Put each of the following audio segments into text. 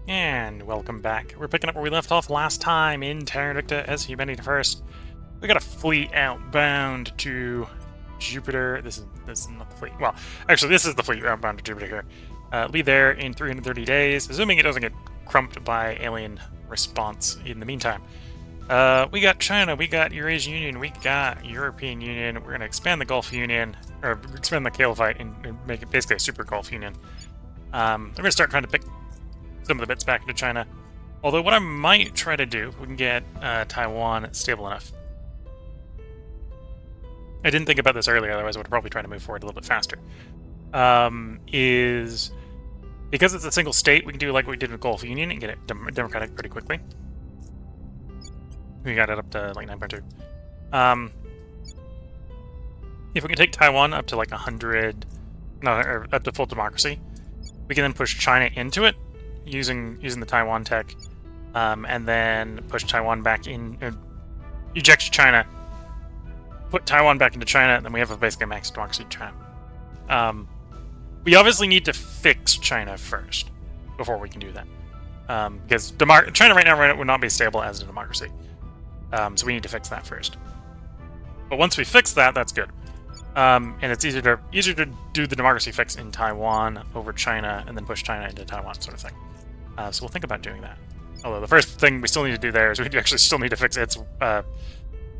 And welcome back. We're picking up where we left off last time in Terra Invicta as Humanity First. We got a fleet outbound to Jupiter. This is not the fleet. Well, actually, this is the fleet outbound to Jupiter here. Leave there in 330 days, assuming it doesn't get crumped by alien response in the meantime. We got China, we got Eurasian Union, we got European Union. We're going to expand the Gulf Union, or expand the Caliphate and make it basically a super Gulf Union. We're going to start trying to pick some of the bits back into China. Although what I might try to do, if we can get Taiwan stable enough. I didn't think about this earlier, otherwise I would probably try to move forward a little bit faster. Is because it's a single state, we can do like we did with Gulf Union and get it democratic pretty quickly. We got it up to like 9.2. If we can take Taiwan up to like 100, no, or up to full democracy, we can then push China into it using the Taiwan tech, and then push Taiwan back in, eject China, put Taiwan back into China, and then we have basically a max democracy in China. We obviously need to fix China first before we can do that, because China right now would not be stable as a democracy. So we need to fix that first. But once we fix that, that's good. And it's easier to do the democracy fix in Taiwan over China, and then push China into Taiwan, sort of thing. So we'll think about doing that. Although the first thing we still need to do there is we actually still need to fix its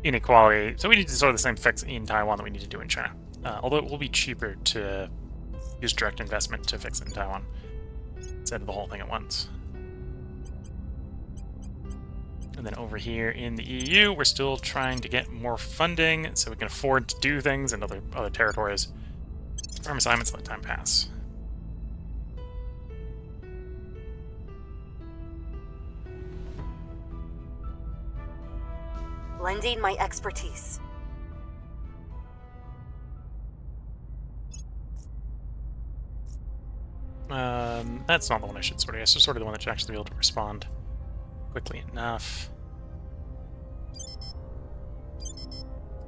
inequality. So we need to sort of the same fix in Taiwan that we need to do in China. Although it will be cheaper to use direct investment to fix it in Taiwan instead of the whole thing at once. And then over here in the EU, we're still trying to get more funding so we can afford to do things in other territories. Farm assignments, let time pass. Lending my expertise. That's not the one I should sort of. It's just sort of the one that should actually be able to respond quickly enough.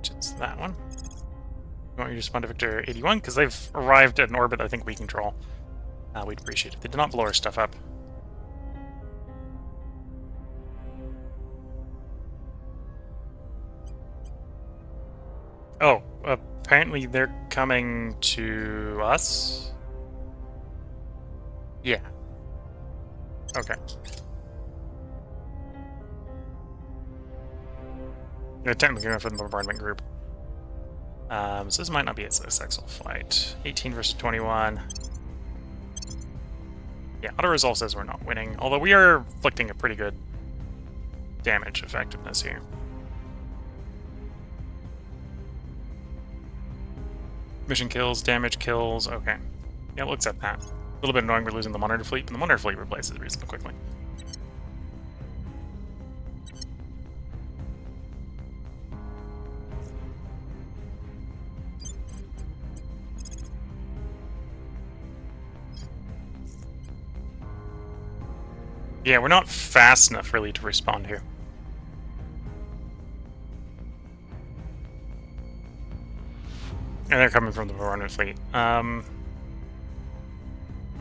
Just that one. You want me to respond to Victor 81? Because they've arrived at an orbit that I think we control. We'd appreciate it if they did not blow our stuff up. Oh, apparently they're coming to us? Yeah. Okay. They're technically going for the bombardment group. So this might not be a successful fight. 18 versus 21. Yeah, auto resolve says we're not winning, although we are inflicting a pretty good damage effectiveness here. Mission kills, damage kills, okay. Yeah, we'll accept that. A little bit annoying we're losing the monitor fleet, but the monitor fleet replaces reasonably quickly. Yeah, we're not fast enough, really, to respond here. And they're coming from the Varuna fleet. I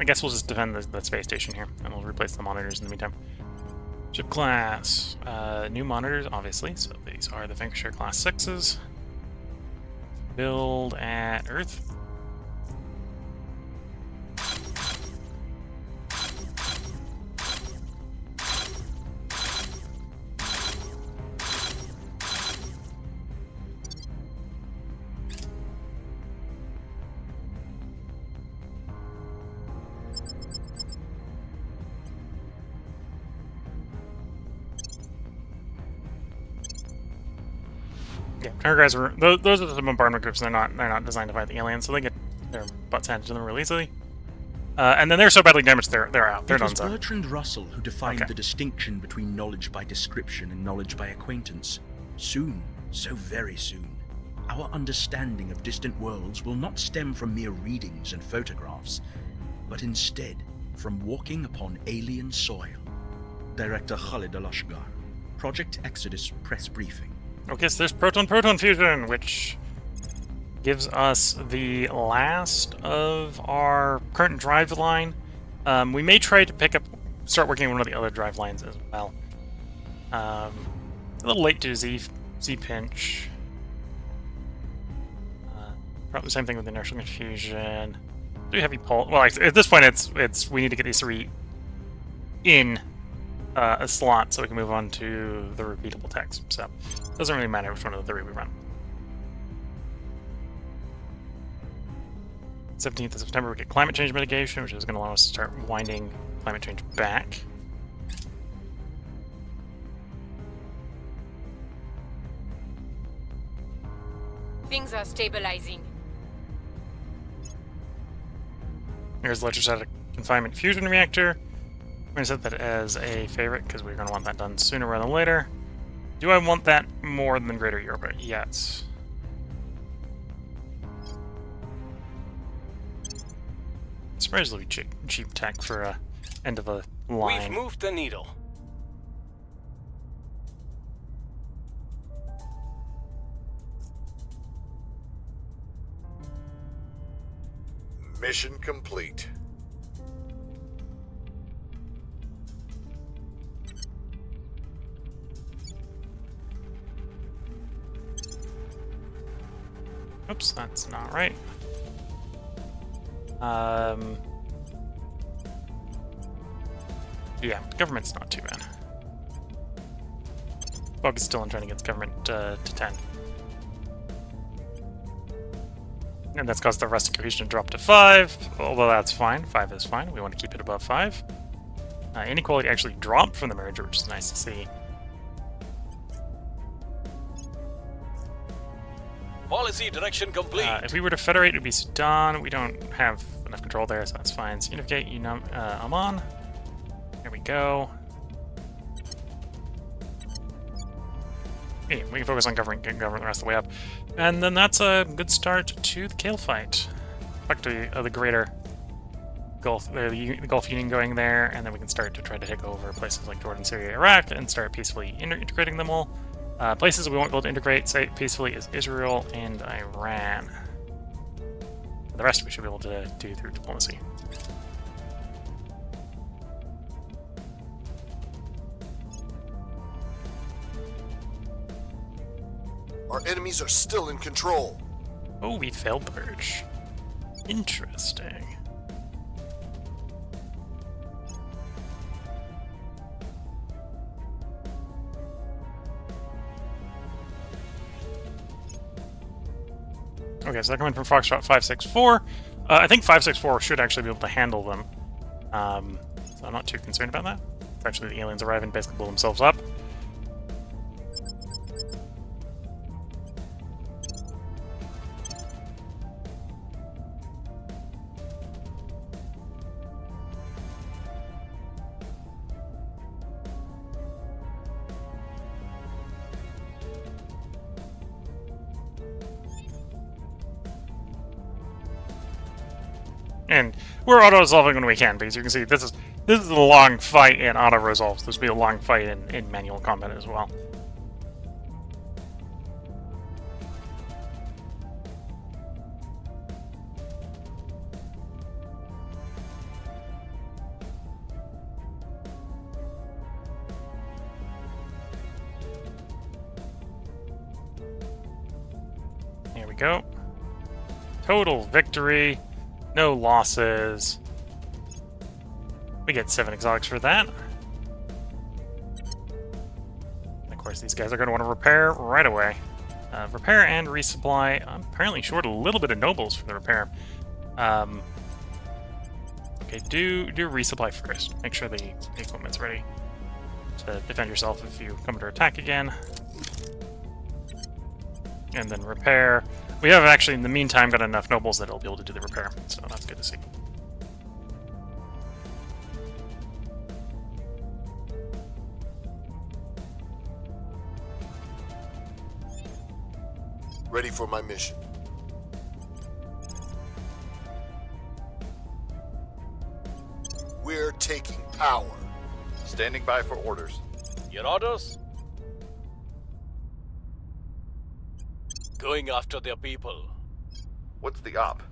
guess we'll just defend the space station here, and we'll replace the monitors in the meantime. Ship class. New monitors, obviously, so these are the Vanquisher Class 6s. Build at Earth. Yeah, our guys were those are the bombardment groups. They're not designed to fight the aliens, so they get their butts handed to them real easily. And then they're so badly damaged, they're out. They're done. It was Bertrand Russell who defined Okay. the distinction between knowledge by description and knowledge by acquaintance. Soon, so very soon, our understanding of distant worlds will not stem from mere readings and photographs, but instead from walking upon alien soil. Director Khalid Al-Ashgar, Project Exodus Press Briefing. Okay, so there's proton-proton fusion, which gives us the last of our current drive line. We may try to pick up start working on one of the other drive lines as well. A little late to Z pinch. Probably the same thing with inertial confusion. Do heavy pulse. Well, at this point, it's we need to get these three in a slot so we can move on to the repeatable text. So it doesn't really matter which one of the three we run. 17th of September, we get climate change mitigation, which is going to allow us to start winding climate change back. Things are stabilizing. Here's the electrostatic confinement fusion reactor. I'm going to set that as a favorite because we're going to want that done sooner rather than later. Do I want that more than Greater Europa? Yes. It's relatively cheap tech for a end of a line. We've moved the needle. Mission complete. Oops, that's not right. Yeah, government's not too bad. Bug is still in trying to get government to 10. And that's caused the rustic cohesion to drop to 5, although that's fine. 5 is fine. We want to keep it above 5. Inequality actually dropped from the merger, which is nice to see. Policy direction complete. If we were to federate, it would be Sudan. We don't have enough control there, so that's fine. So unificate, Oman. There we go. Yeah, we can focus on getting government the rest of the way up. And then that's a good start to the Kale fight. Back to the greater Gulf, the Gulf Union going there, and then we can start to try to take over places like Jordan, Syria, Iraq, and start peacefully integrating them all. Places we won't be able to integrate peacefully is Israel and Iran. The rest we should be able to do through diplomacy. Our enemies are still in control. Oh, we failed the purge. Interesting. Okay, so they're coming from Foxtrot 564. I think 564 should actually be able to handle them. So I'm not too concerned about that. It's actually the aliens arrive and basically blow themselves up. And we're auto-resolving when we can, because you can see this is a long fight in auto-resolves. This will be a long fight in manual combat as well. Here we go. Total victory. No losses. We get 7 exotics for that. Of course, these guys are going to want to repair right away. Repair and resupply. I'm apparently short a little bit of nobles for the repair. Okay, do resupply first. Make sure the equipment's ready to defend yourself if you come under attack again. And then repair. We have actually, in the meantime, got enough nobles that it'll be able to do the repair, so that's good to see. Ready for my mission. We're taking power. Standing by for orders. Your orders? Going after their people. What's the op?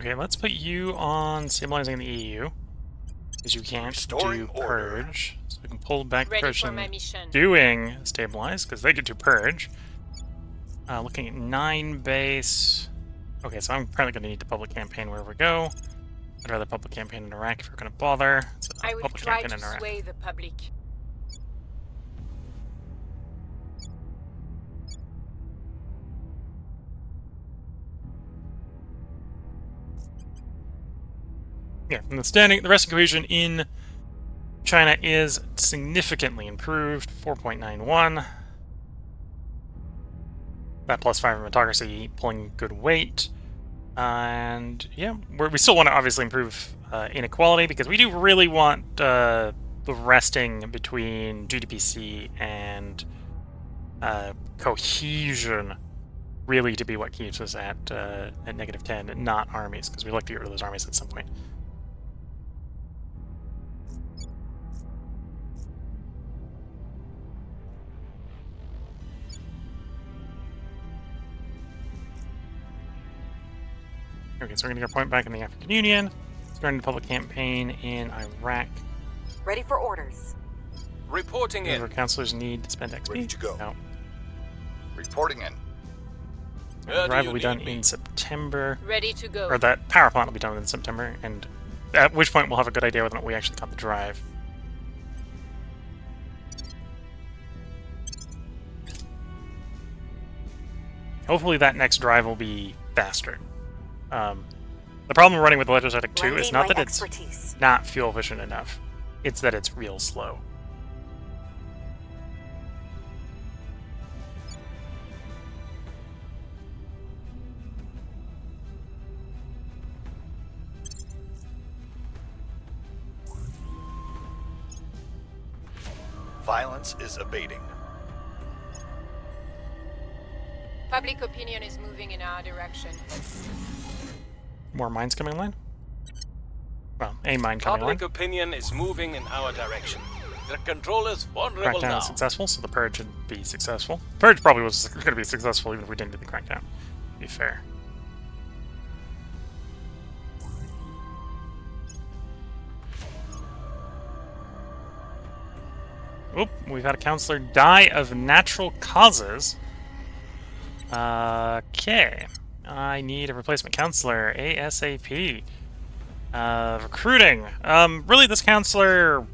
Okay, let's put you on stabilizing the EU. Because you can't Restoring do order. purge. So we can pull back the Ready for person my mission. doing stabilize, because they could do purge. Looking at 9 base. Okay, so I'm probably going to need the public campaign wherever we go. I'd rather public campaign in Iraq if we're going to bother. So I will public try campaign to in Iraq. sway the public. Yeah, and the resting cohesion in China is significantly improved, 4.91. That plus 5 in autocracy pulling good weight. And yeah, we still want to obviously improve inequality, because we do really want the resting between GDPC and cohesion really to be what keeps us at -10, and not armies, because we'd like to get rid of those armies at some point. Okay, so we're going to get a point back in the African Union, starting the public campaign in Iraq. Ready for orders. Reporting Where in. councilors need to spend XP. Ready to go. No. Reporting in. Where do Drive you will be done need me? in September. Ready to go. Or that power plant will be done in September, and at which point we'll have a good idea whether or not we actually got the drive. Hopefully that next drive will be faster. The problem running with the Electrostatic 2 is Lending not my that it's expertise. not fuel efficient enough. It's that it's real slow. Violence is abating. Public opinion is moving in our direction. More mines coming online? Well, a mine coming online. Public opinion is moving in our direction. The control is vulnerable Crackdown now. is successful, so the purge should be successful. Purge probably was going to be successful even if we didn't do the crackdown, to be fair. Oop, we've had a counselor die of natural causes. Okay. I need a replacement counselor ASAP. Recruiting. Really, this counselor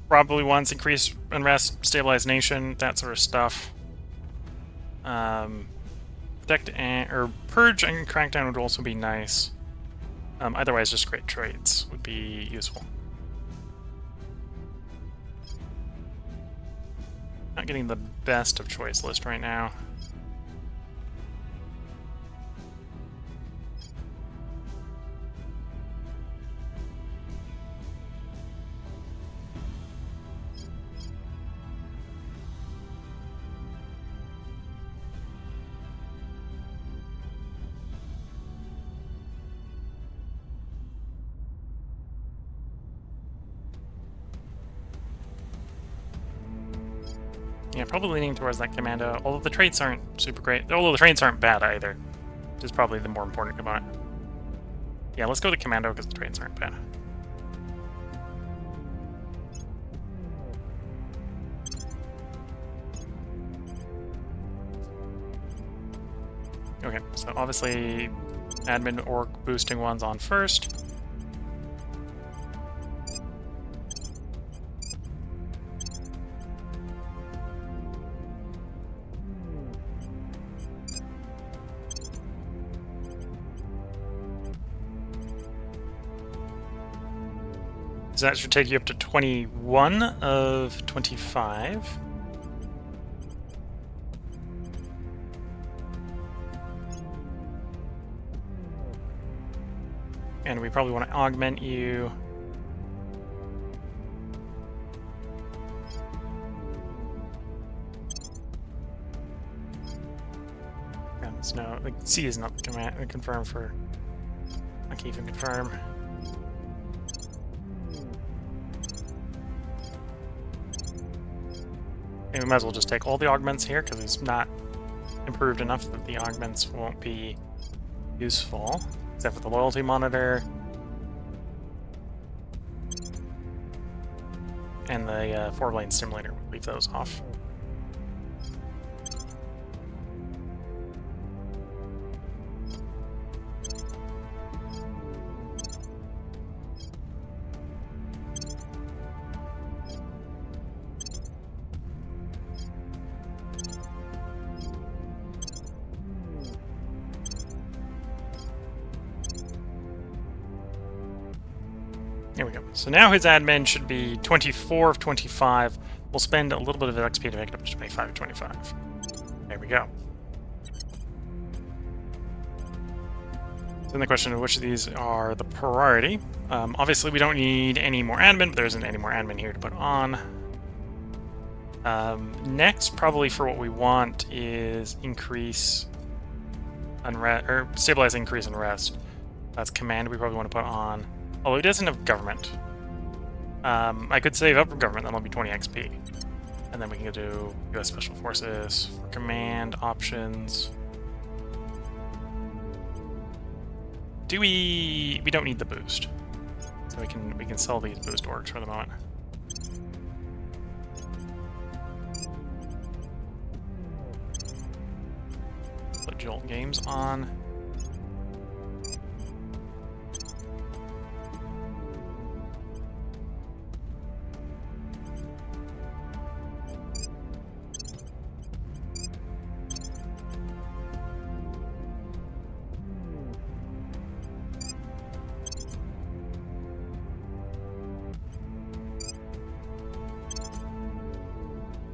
probably wants increased unrest, stabilize nation, that sort of stuff. Protect and or purge and crackdown would also be nice. Otherwise, just great traits would be useful. Not getting the best of choice list right now. Yeah, probably leaning towards that commando, although the traits aren't super great. Although the traits aren't bad either, which is probably the more important component. Yeah, let's go with the commando because the traits aren't bad. Okay, so obviously admin orc boosting ones on first. So that should take you up to 21 of 25. And we probably want to augment you. No, like C is not the command confirm for. I can't even confirm. And we might as well just take all the augments here because he's not improved enough that the augments won't be useful. except for the loyalty monitor. And the 4-lane stimulator, we'll leave those off. There we go. So now his admin should be 24 of 25. We'll spend a little bit of XP to make it up to 25 of 25. There we go. So then the question of which of these are the priority. Obviously we don't need any more admin, but there isn't any more admin here to put on. Next, probably for what we want is increase unrest, or stabilize increase unrest. That's command we probably want to put on. Although he doesn't have government. I could save up for government, that'll be 20 XP. And then we can go to US Special Forces, for command, options. Do we don't need the boost. So we can sell these boost orgs for the moment. Put Jolt Games on.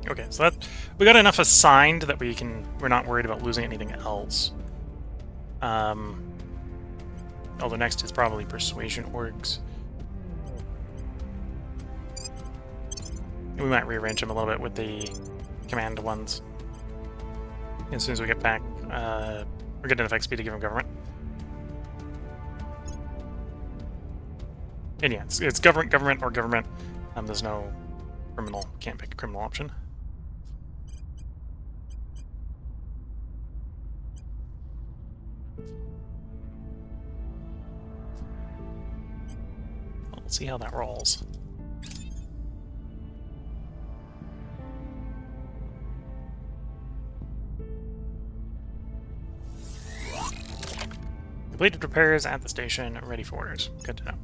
Okay, so that we got enough assigned that we're not worried about losing anything else. Although next is probably persuasion orgs. We might rearrange them a little bit with the command ones. As soon as we get back, we're getting enough XP to give them government. And yeah, it's government, or government. There's no criminal, can't pick a criminal option. Let's see how that rolls. Completed repairs at the station, ready for orders. Good to know.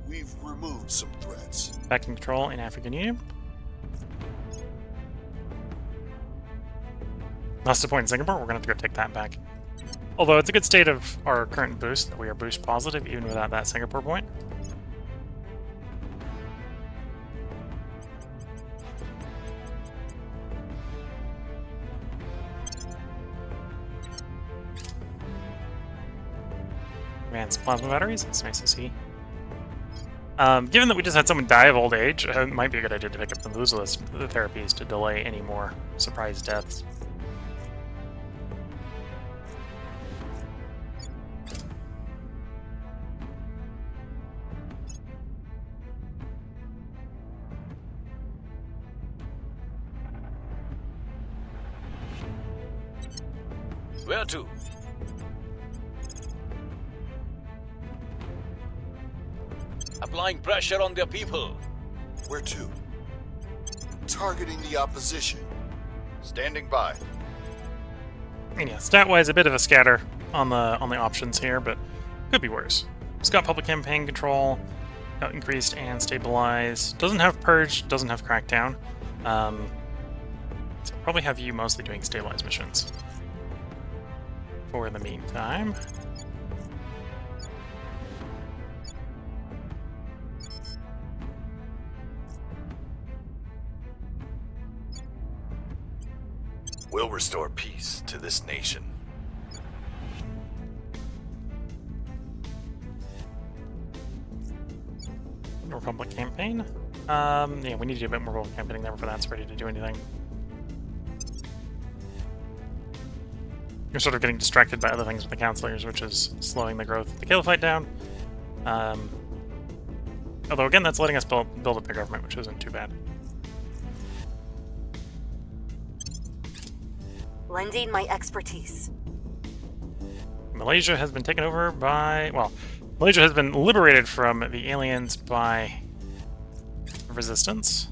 We've removed some threats. Back in control in African Union. That's the point in Singapore, we're gonna have to go take that back. Although it's a good state of our current boost that we are boost positive even without that Singapore point. Advanced plasma batteries, that's nice to see. Given that we just had someone die of old age, it might be a good idea to pick up the Luzulus therapies to delay any more surprise deaths. Where to? Applying pressure on their people. Where to? Targeting the opposition. Standing by. And yeah, stat-wise, a bit of a scatter on the options here, but could be worse. It's got public campaign control, got increased and stabilize. Doesn't have purge, doesn't have crackdown. So probably have you mostly doing stabilize missions. For the meantime. We'll restore peace to this nation. Republic campaign. Yeah, we need to do a bit more Republic campaigning there before that's ready to do anything. You're sort of getting distracted by other things with the counselors, which is slowing the growth of the Caliphate down. Although again, that's letting us build up the government, which isn't too bad. Lending my expertise. Malaysia has been taken over by... Well, Malaysia has been liberated from the aliens by resistance.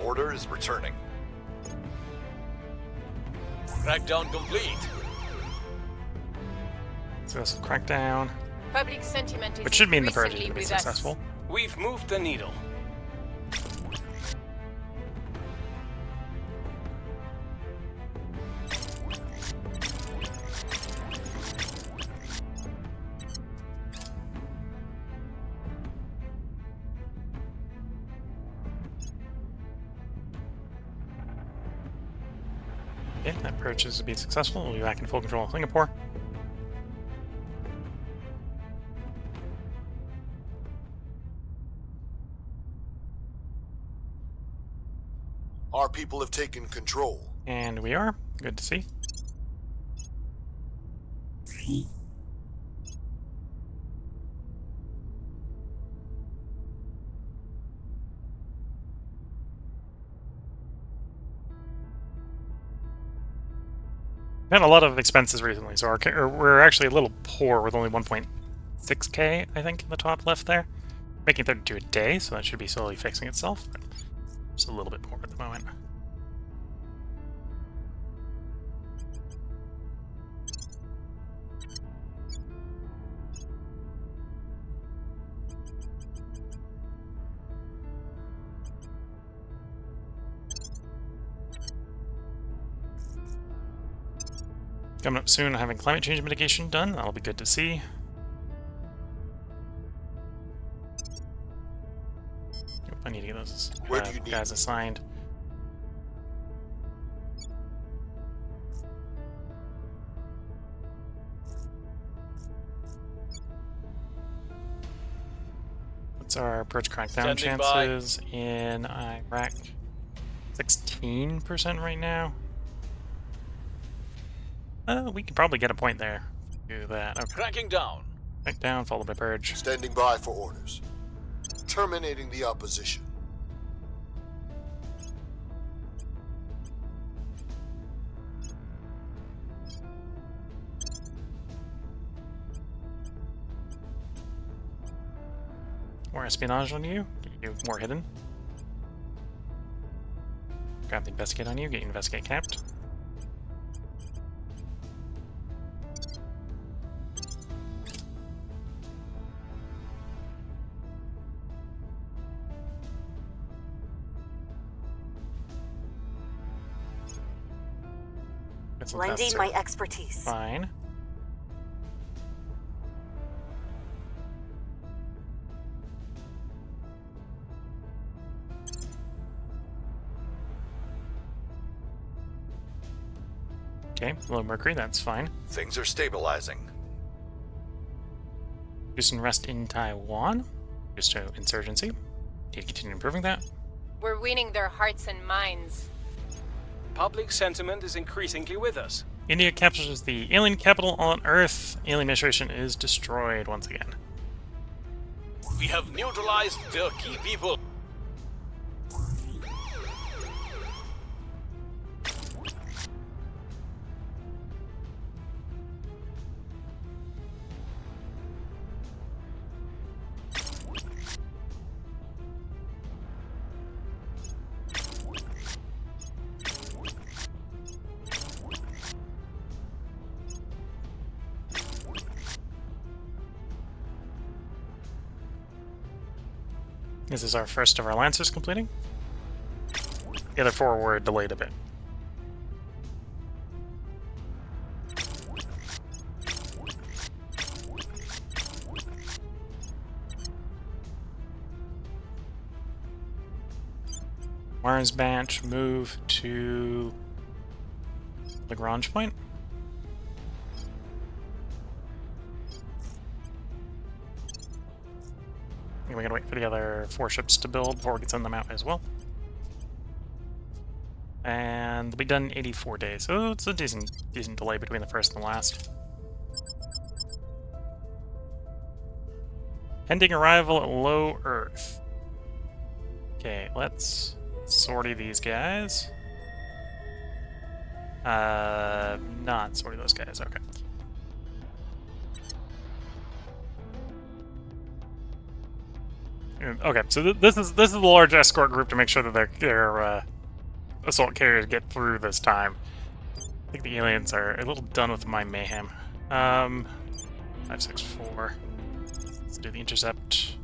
Order is returning. Crackdown complete. So this will crack down, Public sentiment is which should mean the purge is increasingly going to be with us. successful. We've moved the needle. Okay, that purge is to be successful. We'll be back in full control of Singapore. Our people have taken control. And we are. Good to see. We've had a lot of expenses recently, so we're actually a little poor with only 1.6k, I think, in the top left there. Making 32 a day, so that should be slowly fixing itself. But just a little bit poor at the moment. Coming up soon, having climate change mitigation done. That'll be good to see. Oop, I need to get those Where do you need guys assigned. What's our approach crackdown Standing by. chances in Iraq? 16% right now. We could probably get a point there. Do that. Okay. Cracking down. Back down, followed by purge. Standing by for orders. Terminating the opposition. More espionage on you. Get you more hidden. Grab the investigate on you. Get you investigate capped. Get some Lending tests my are expertise. fine. Okay, low mercury, that's fine. Things are stabilizing. Do some rest in Taiwan. Just to insurgency. Need to continue improving that. We're winning their hearts and minds. Public sentiment is increasingly with us. India captures the alien capital on Earth. Alien administration is destroyed once again. We have neutralized their key people. This is our first of our Lancers completing. The other four were delayed a bit. Mars Batch move to Lagrange Point. And we gotta wait for the other 4 ships to build before we can send them out as well. And they'll be done in 84 days. So it's a decent delay between the first and the last. Pending arrival at low Earth. Okay, let's sortie these guys. Not sortie those guys, okay. Okay, so this is the large escort group to make sure that their assault carriers get through this time. I think the aliens are a little done with my mayhem. 564. Let's do the intercept.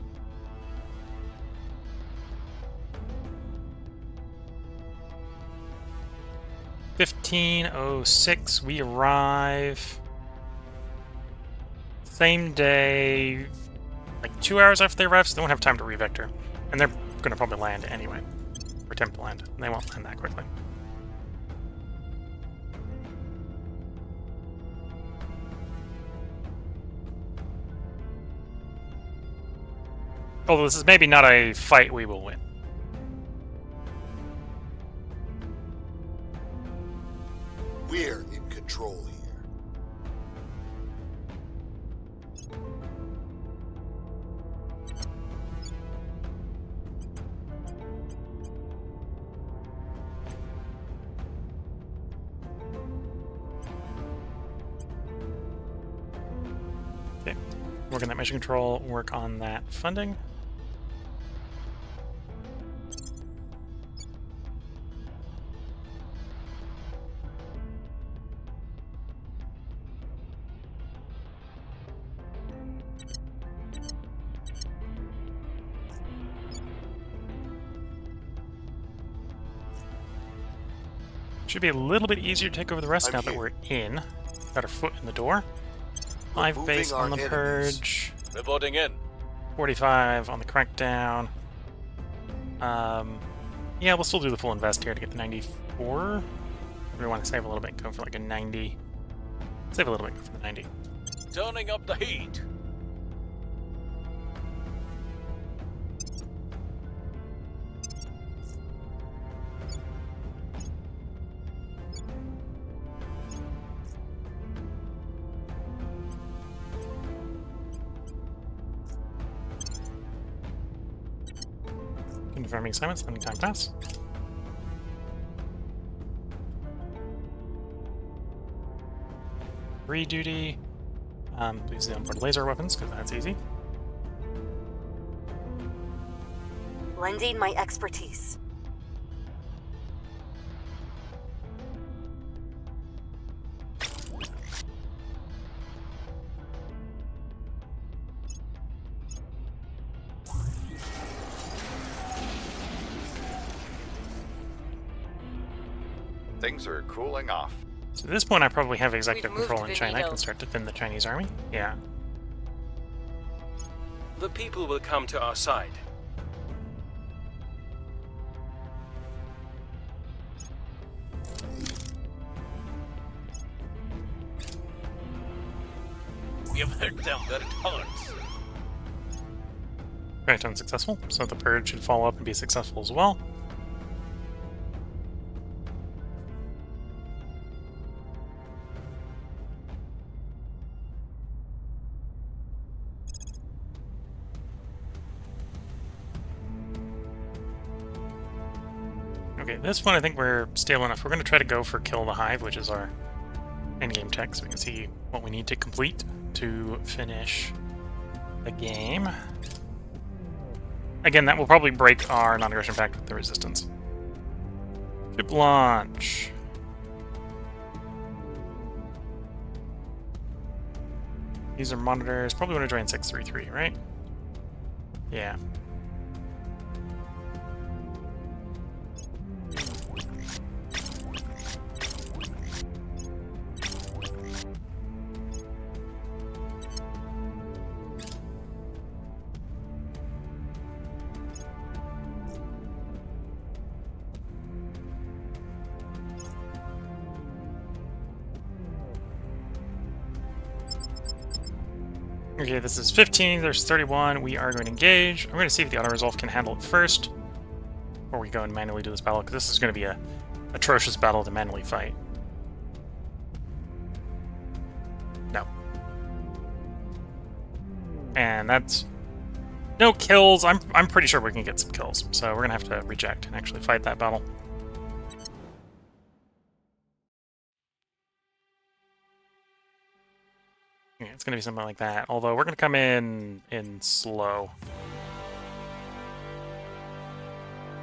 (15:06) we arrive. Same day, like 2 hours after they arrive, so they won't have time to revector. And they're gonna probably land anyway. Or attempt to land. They won't land that quickly. Although this is maybe not a fight we will win. We're in control here. Okay, work on that mission control, work on that funding. Should be a little bit easier to take over the rest I'm now that here. we're in. Got our foot in the door. 5 Removing base our on the enemies. purge. Reporting in. 45 on the crackdown. Yeah, we'll still do the full invest here to get the 94. We want to save a little bit, go for like a 90. Save a little bit, go for the 90. Turning up the heat. Confirming assignments, letting time pass. Free duty. Use the onboard laser weapons, because that's easy. Lending my expertise. Things are cooling off. So at this point, I probably have executive We've moved control in the China. I needle. can start to thin the Chinese army. Yeah. The people will come to our side. We have hurt them where it hurts. Crackdown successful, so the purge should follow up and be successful as well. Okay, this one I think we're stable enough. We're going to try to go for Kill the Hive, which is our endgame tech, so we can see what we need to complete to finish the game. Again, that will probably break our non-aggression pact with the Resistance. Ship launch. These are monitors. Probably want to join 633, right? Yeah. Okay, this is 15, there's 31. We are going to engage. I'm going to see if the auto-resolve can handle it first before we go and manually do this battle, because this is going to be a atrocious battle to manually fight. No. And that's no kills. I'm pretty sure we can get some kills, so we're going to have to reject and actually fight that battle. Yeah, it's going to be something like that, although we're going to come in slow.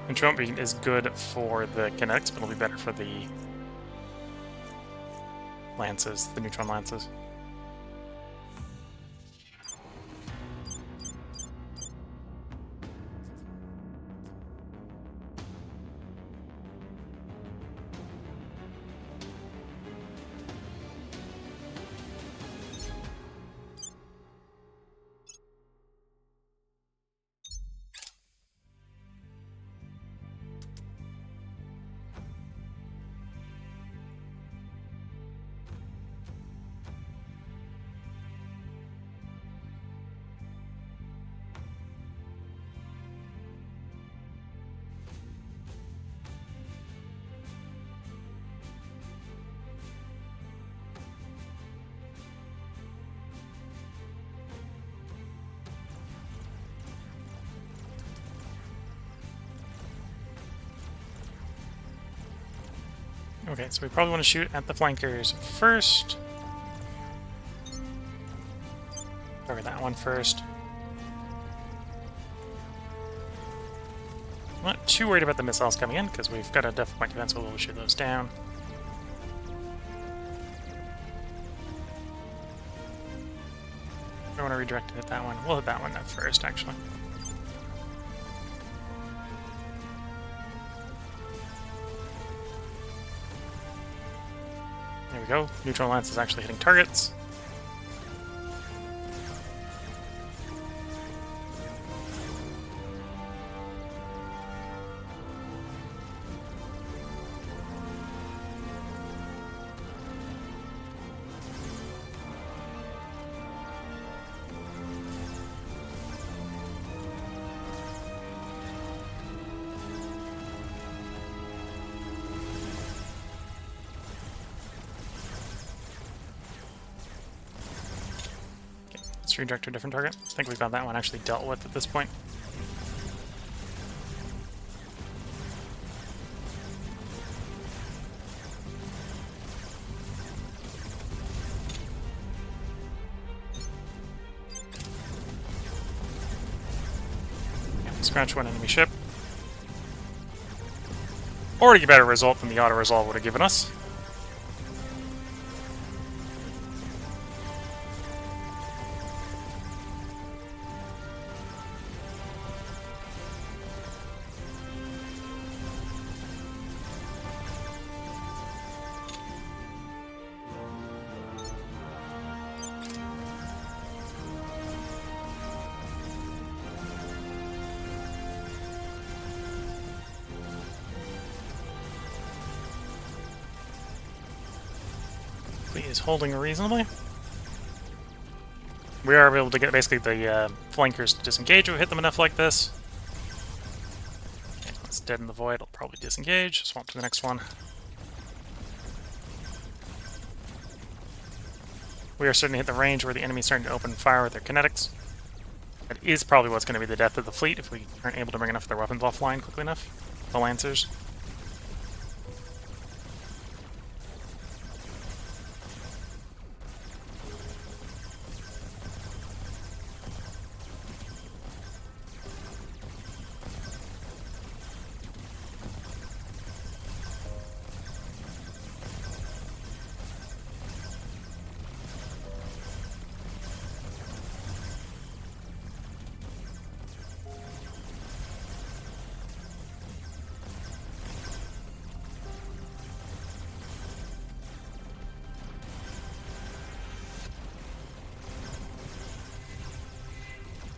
Which won't be as good for the kinetics, but it'll be better for the lances, the neutron lances. Okay, so we probably want to shoot at the flankers first. Target that one first. I'm not too worried about the missiles coming in, because we've got a def point defense, so we'll shoot those down. I want to redirect it at that one. We'll hit that one at first, actually. There we go. Neutron lance is actually hitting targets. Let's redirect to a different target. I think we've got that one actually dealt with at this point. Scratch one enemy ship. Already a better result than the auto-resolve would have given us. Is holding reasonably. We are able to get basically the flankers to disengage if we hit them enough like this. Okay, it's dead in the void. It'll probably disengage. Swamp to the next one. We are starting to hit the range where the enemy's starting to open fire with their kinetics. That is probably what's going to be the death of the fleet if we aren't able to bring enough of their weapons offline quickly enough. The Lancers.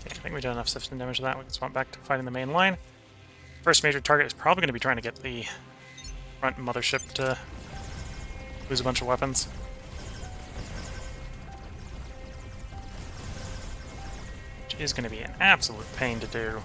I think we did enough system damage to that. We can swap back to fighting the main line. First major target is probably going to be trying to get the front mothership to lose a bunch of weapons. is going to be an absolute pain to do.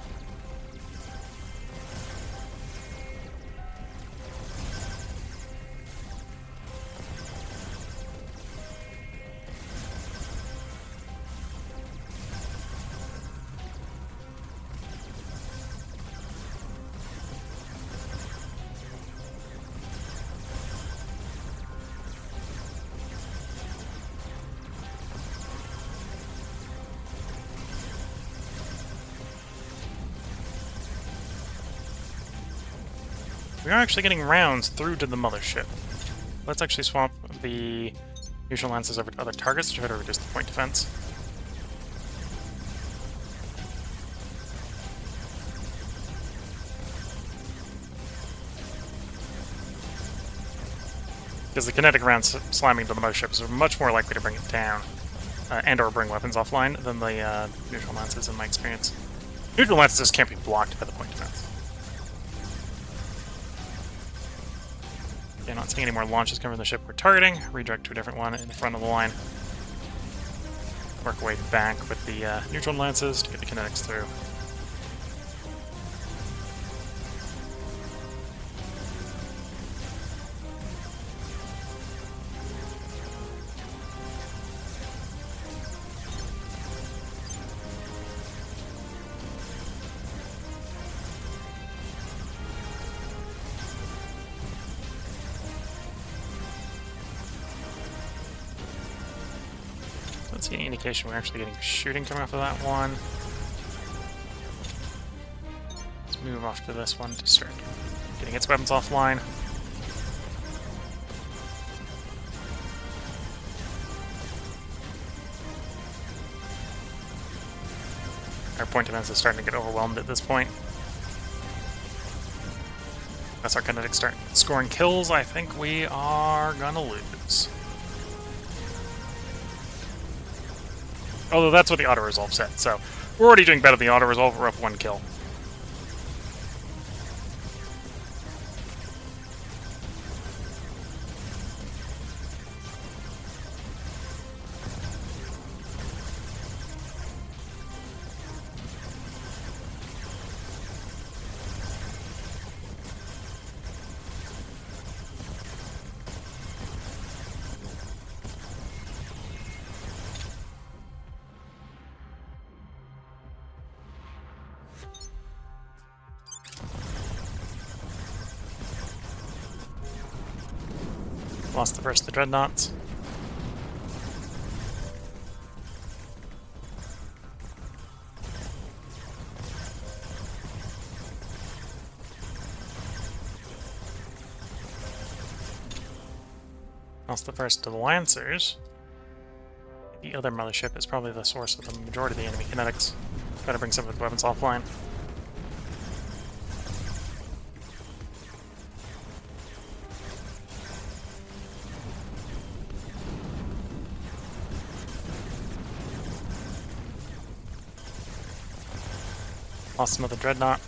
We are actually getting rounds through to the mothership. Let's actually swap the neutral lances over to other targets to try to reduce the point defense. Because the kinetic rounds slamming into the motherships are much more likely to bring it down, and or bring weapons offline, than the neutral lances in my experience. Neutral lances just can't be blocked by the point defense. Yeah, not seeing any more launches coming from the ship we're targeting. Redirect to a different one in the front of the line. Work our way back with the neutral lances to get the kinetics through. Don't see any indication we're actually getting shooting coming off of that one. Let's move off to this one to start getting its weapons offline. Our point defense is starting to get overwhelmed at this point. Unless our kinetics start scoring kills, I think we are gonna lose. Although that's what the auto-resolve said, so we're already doing better than the auto-resolve, we're up 1 kill. Lost the first of the dreadnoughts. Lost the first of the lancers. The other mothership is probably the source of the majority of the enemy kinetics. Gotta bring some of the weapons offline. Lost another dreadnought.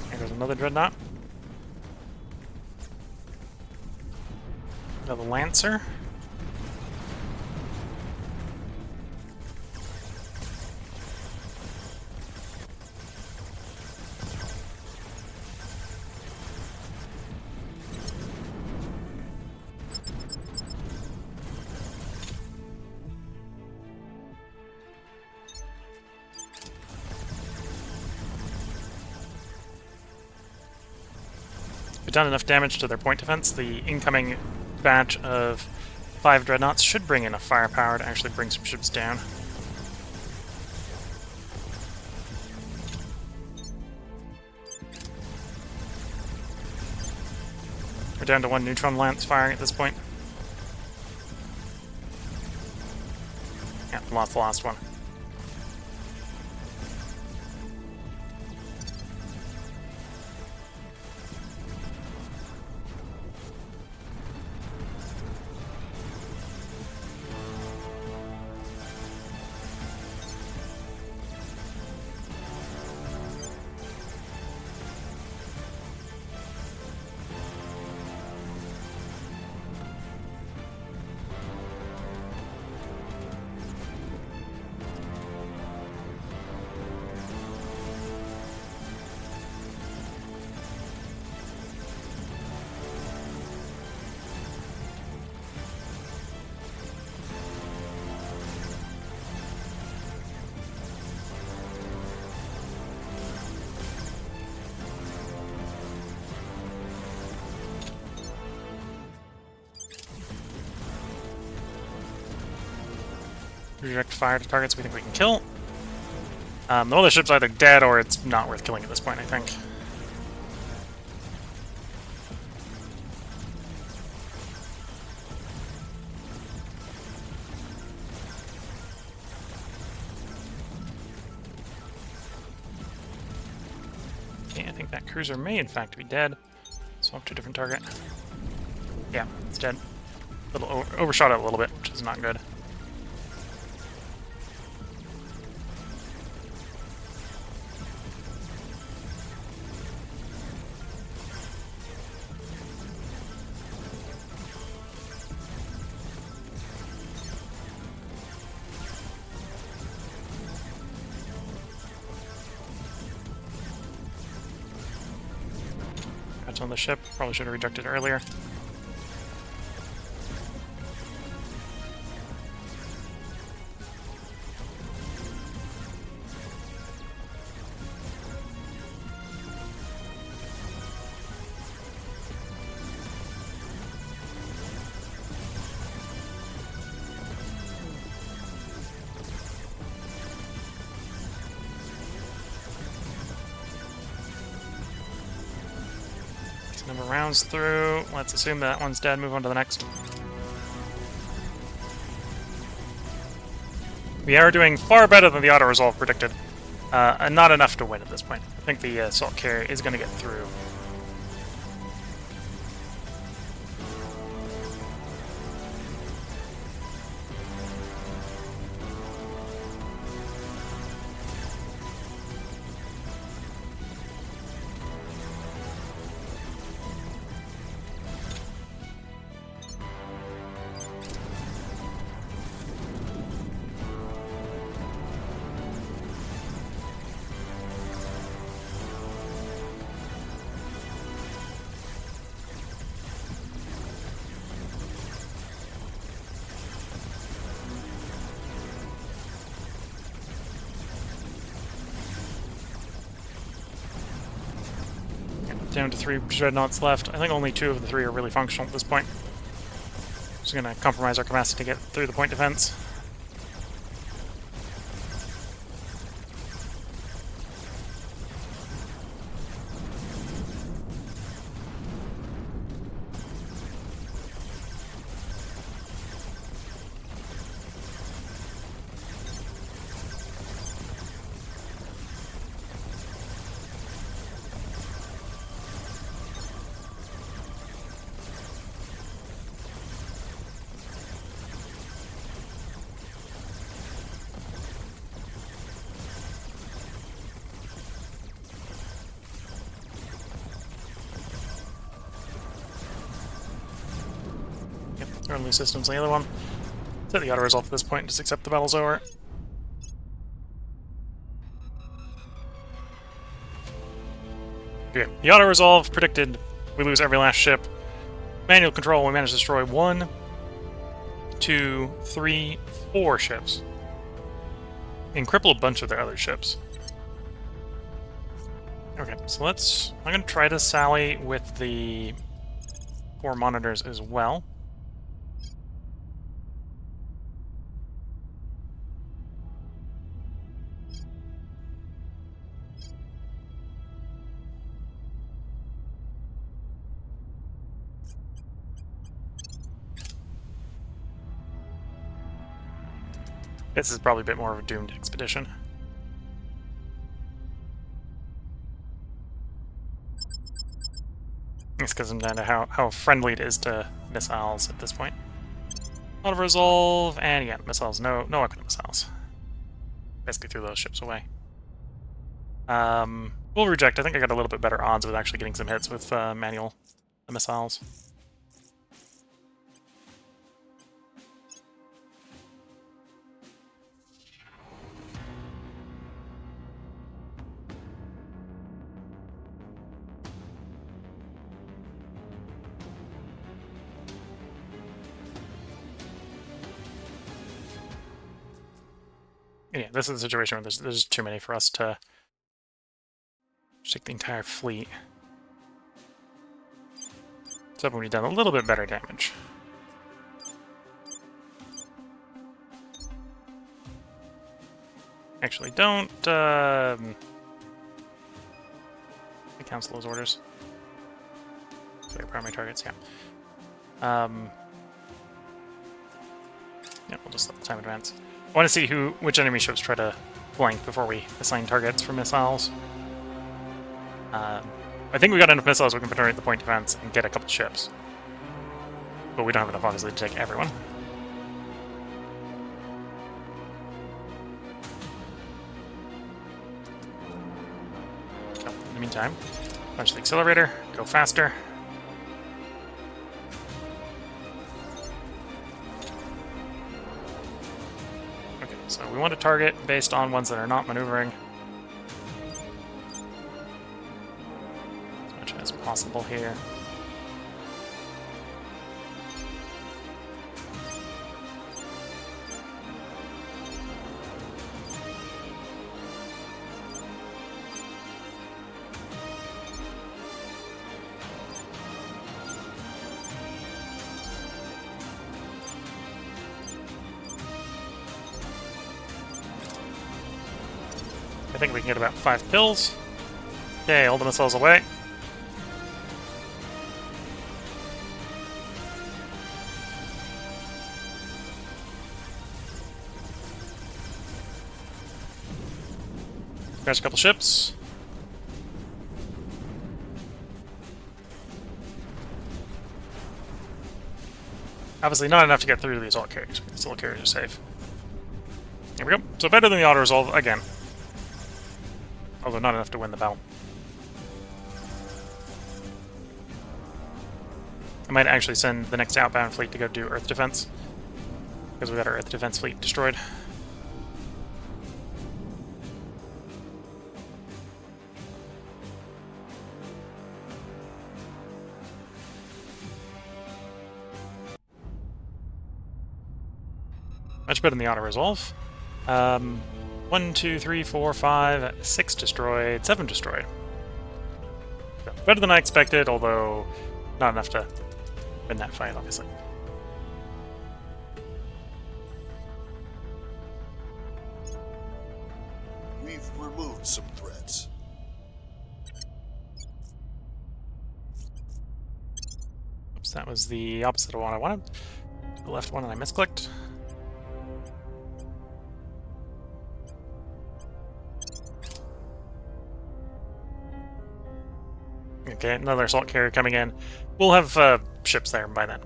There goes another dreadnought. Another lancer. We've done enough damage to their point defense. The incoming batch of 5 dreadnoughts should bring enough firepower to actually bring some ships down. We're down to 1 neutron lance firing at this point. Yeah, lost the last one. Redirect fire to targets we think we can kill. The mothership's either dead or it's not worth killing at this point, I think. Okay, I think that cruiser may in fact be dead. Swap to a different target. Yeah, it's dead. A little overshot it a little bit, which is not good. That's on the ship. Probably should have rejected earlier. Number of rounds through. Let's assume that one's dead. Move on to the next. We are doing far better than the auto-resolve predicted. And not enough to win at this point. I think the assault carrier is going to get through. Down to 3 dreadnoughts left. I think only 2 of the 3 are really functional at this point. Just gonna compromise our capacity to get through the point defense. Early systems, the other one. Set the auto resolve at this point, just accept the battle's over. Okay, the auto resolve predicted we lose every last ship. Manual control, we managed to destroy 1, 2, 3, 4 ships. And cripple a bunch of their other ships. Okay, so I'm gonna try to sally with the 4 monitors as well. This is probably a bit more of a doomed expedition. It's because I'm down to how friendly it is to missiles at this point. Auto resolve, and yeah, missiles. No equipment missiles. Basically threw those ships away. We'll reject. I think I got a little bit better odds with actually getting some hits with manual missiles. Yeah, this is a situation where there's too many for us to take the entire fleet. So we've done a little bit better damage. Actually, don't cancel those orders. So your primary targets, yeah. Yeah, we'll just let the time advance. I want to see which enemy ships try to flank before we assign targets for missiles. I think we got enough missiles we can penetrate the point defense and get a couple ships. But we don't have enough, obviously, to take everyone. So, in the meantime, punch the accelerator, go faster. Okay, so we want to target based on ones that are not maneuvering. As much as possible here. I think we can get about 5 kills. Okay, all the missiles away. Crash a couple ships. Obviously not enough to get through to the assault carriers, but the assault carriers are safe. Here we go. So better than the auto-resolve again. Although not enough to win the battle. I might actually send the next outbound fleet to go do Earth defense. Because we got our Earth defense fleet destroyed. Much better than the auto-resolve. 1, 2, 3, 4, 5, 6 destroyed, 7 destroyed. So, better than I expected, although not enough to win that fight, obviously. We've removed some threats. Oops, that was the opposite of what I wanted. The left one and I misclicked. Okay, another assault carrier coming in. We'll have ships there by then.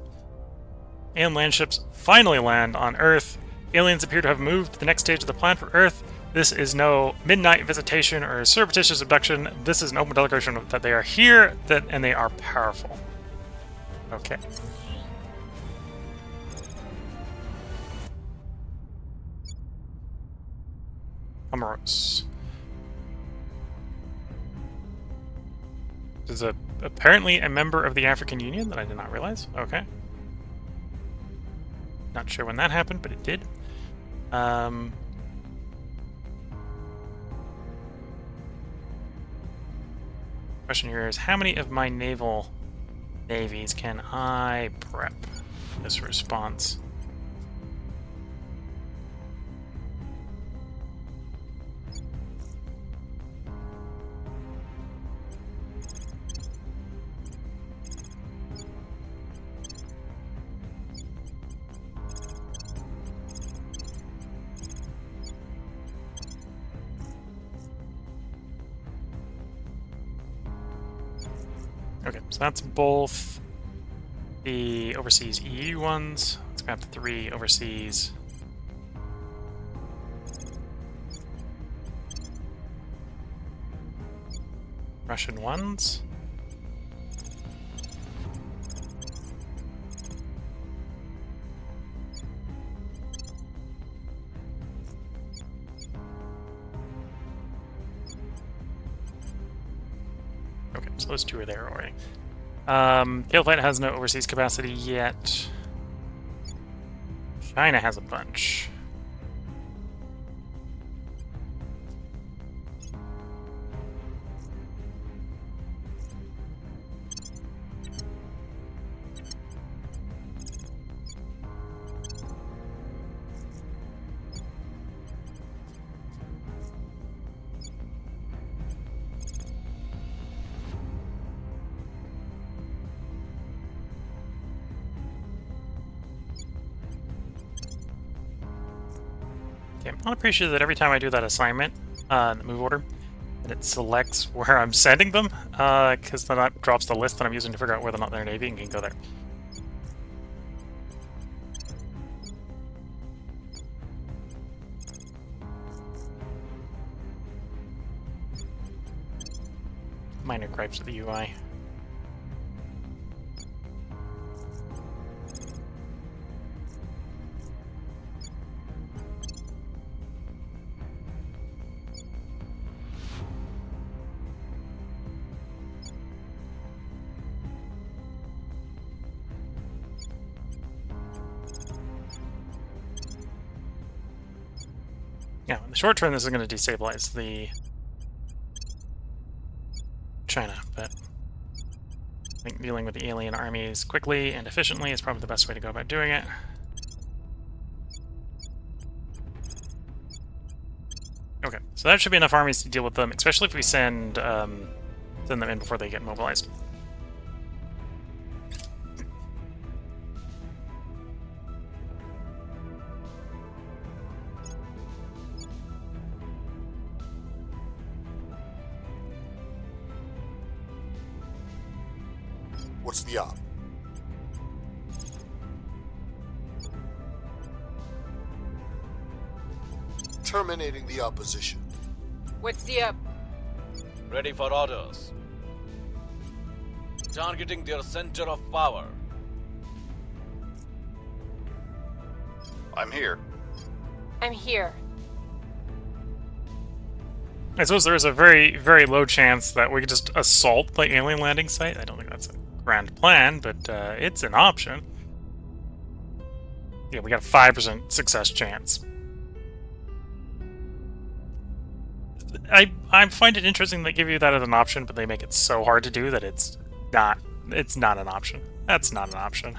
And land ships finally land on Earth. Aliens appear to have moved to the next stage of the plan for Earth. This is no midnight visitation or surreptitious abduction. This is an open declaration that they are here and they are powerful. Okay. Amaros. This is apparently a member of the African Union that I did not realize. Okay. Not sure when that happened, but it did. Question here is, how many of my navies can I prep this response? Okay, so that's both the overseas EU ones. Let's grab the 3 overseas. Russian ones. Okay, so those 2 are there already. Tailfight has no overseas capacity yet. China has a bunch. Okay, I'm not appreciative that every time I do that assignment, in the move order, that it selects where I'm sending them, because then that drops the list that I'm using to figure out whether or not they're Navy and can go there. Minor gripes with the UI. Yeah, in the short term, this is going to destabilize the China, but I think dealing with the alien armies quickly and efficiently is probably the best way to go about doing it. Okay, so that should be enough armies to deal with them, especially if we send them in before they get mobilized. What's the op? Terminating the opposition. What's the up? Ready for orders. Targeting their center of power. I'm here. I'm here. I suppose there is a very, very low chance that we could just assault the alien landing site. I don't think that's a grand plan, but it's an option. Yeah, we got a 5% success chance. I find it interesting they give you that as an option, but they make it so hard to do that it's not an option. That's not an option.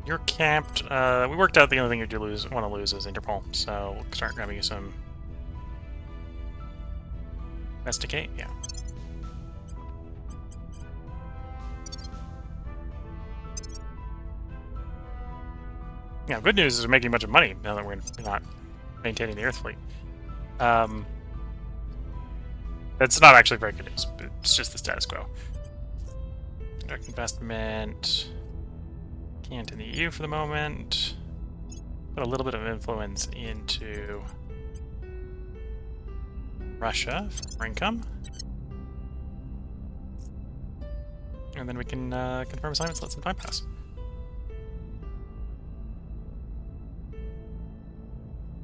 You're camped. We worked out the only thing you do want to lose is Interpol, so we'll start grabbing you some. Investigate, yeah. Yeah, good news is we're making a bunch of money now that we're not maintaining the Earth fleet. It's not actually very good news. It's just the status quo. Direct investment. Can't in the EU for the moment. Put a little bit of influence into Russia for income. And then we can confirm assignments, let some time pass.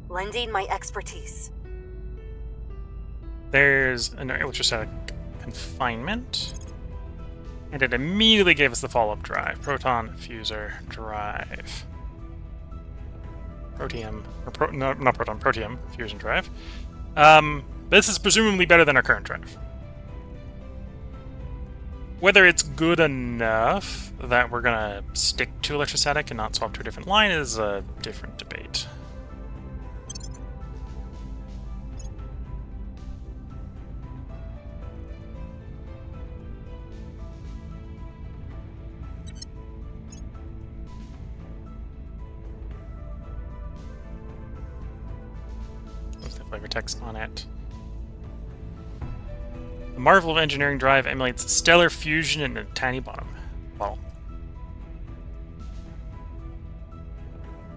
Lending my expertise. There's an ultrastatic confinement. And it immediately gave us the follow-up drive. Proton fuser drive. Protium. No, not proton, protium fusion drive. This is presumably better than our current drive. Whether it's good enough that we're gonna stick to electrostatic and not swap to a different line is a different debate. Flavor text on it. The marvel of engineering drive emulates stellar fusion in a tiny bottle.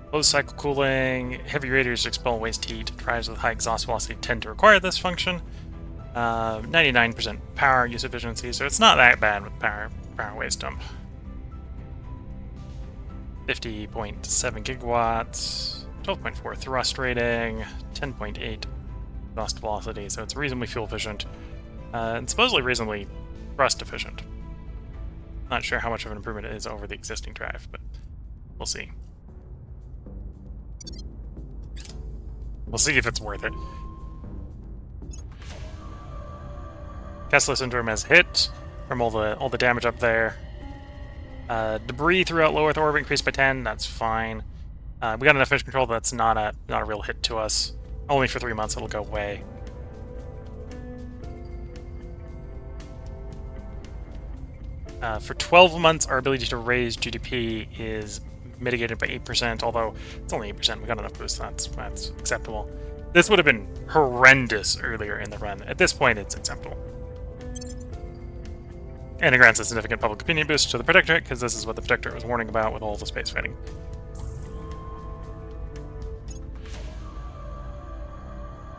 Closed cycle cooling, heavy radiators expel waste heat. Drives with high exhaust velocity tend to require this function. 99% power use efficiency, so it's not that bad with power waste dump. 50.7 gigawatts. 12.4 thrust rating, 10.8 exhaust velocity, so it's reasonably fuel efficient, and supposedly reasonably thrust efficient. Not sure how much of an improvement it is over the existing drive, but we'll see. We'll see if it's worth it. Kessler Syndrome has hit from all the damage up there. Debris throughout low Earth orbit increased by 10. That's fine. We got enough mission control that's not a real hit to us. Only for 3 months it'll go away. For 12 months, our ability to raise GDP is mitigated by 8%, although it's only 8%. We got enough boost, that's acceptable. This would have been horrendous earlier in the run. At this point, it's acceptable. And it grants a significant public opinion boost to the Protectorate, because this is what the Protectorate was warning about with all the space fighting.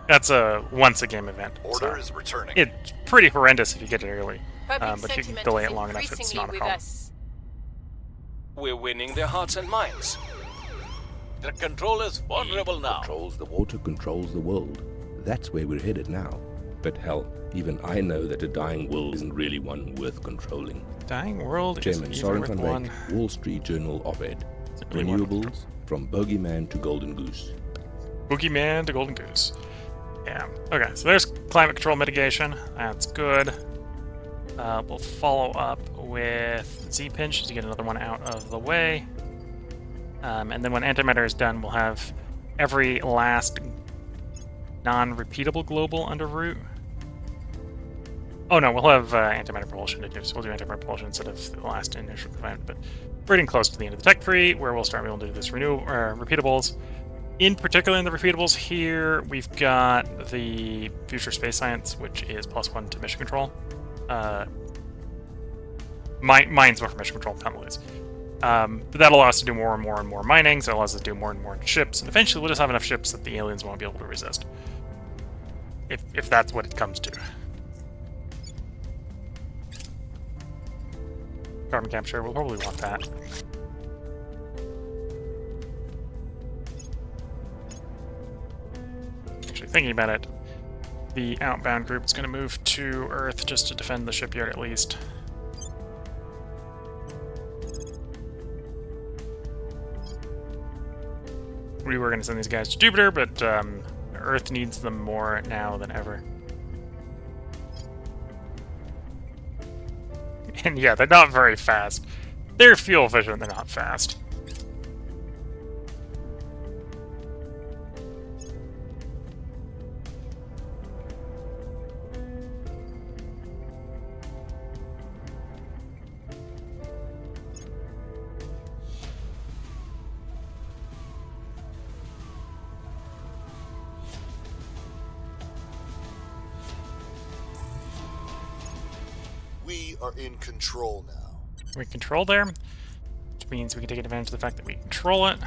That's a once-a-game event. Order so is returning. it's pretty horrendous if you get it early. Public But if you can sentiment delay is it long enough, it's increasingly not a with problem. us. We're winning their hearts and minds. The controller's vulnerable now. Controls the water, controls the world. That's where we're headed now. But hell, even I know that a dying world isn't really one worth controlling. Dying world Chairman is Soren even van with one. Wyk, Wall Street Journal op-ed. really one. Renewables, from bogeyman to golden goose. Boogeyman to Golden Goose. Yeah. Okay, so there's climate control mitigation. That's good. We'll follow up with Z-Pinch to get another one out of the way. And then when antimatter is done, we'll have every last non-repeatable global under root. Oh no, we'll have antimatter propulsion to do, so we'll do antimatter propulsion instead of the last initial command, but we're getting close to the end of the tech tree, where we'll start being able to do this repeatables. In particular, in the repeatables here, we've got the future space science, which is +1 to mission control. Mine's more for mission control, penalties. But that'll allow us to do more and more and more mining, so it allows us to do more and more ships, and eventually we'll just have enough ships that the aliens won't be able to resist. If that's what it comes to. Carbon capture, we'll probably want that. Actually, thinking about it, the outbound group is going to move to Earth just to defend the shipyard at least. We were going to send these guys to Jupiter, but Earth needs them more now than ever. And yeah, they're not very fast. They're fuel efficient, they're not fast. We are in control now. We control there, which means we can take advantage of the fact that we control it.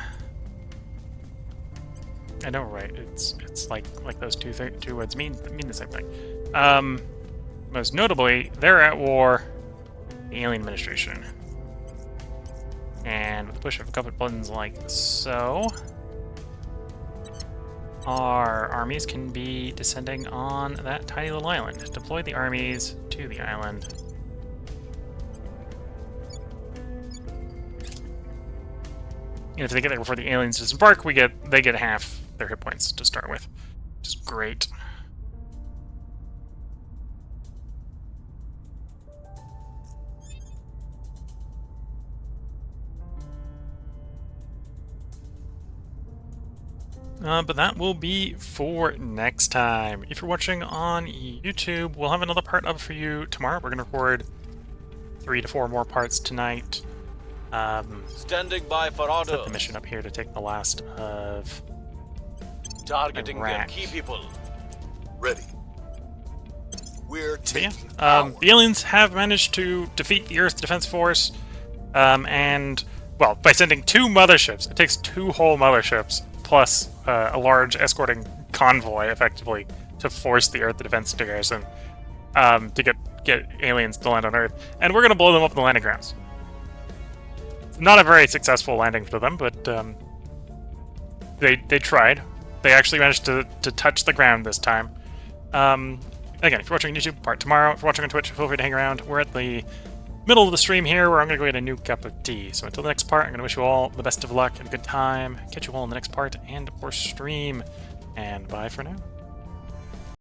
I know, right? It's like those two words mean the same thing. Most notably, they're at war, the Alien Administration, and with the push of a couple of buttons like so, our armies can be descending on that tiny little island. Deploy the armies to the island. And if they get there before the aliens disembark, they get half their hit points to start with, which is great. But that will be for next time. If you're watching on YouTube, we'll have another part up for you tomorrow. We're going to record 3 to 4 more parts tonight. Standing by for orders. Set the mission up here to take the last of Targeting their Iraq. key people. Ready. We're But yeah, taking power. the aliens have managed to defeat the Earth Defense Force, and, well, by sending 2 motherships. It takes 2 whole motherships, plus a large escorting convoy, effectively, to force the Earth Defense Garrison to get aliens to land on Earth. And we're going to blow them up in the landing grounds. It's not a very successful landing for them, but they tried. They actually managed to touch the ground this time. Again, if you're watching on YouTube, part tomorrow. If you're watching on Twitch, feel free to hang around. We're at the middle of the stream here, where I'm going to go get a new cup of tea. So until the next part, I'm going to wish you all the best of luck and a good time. Catch you all in the next part and or stream. And bye for now.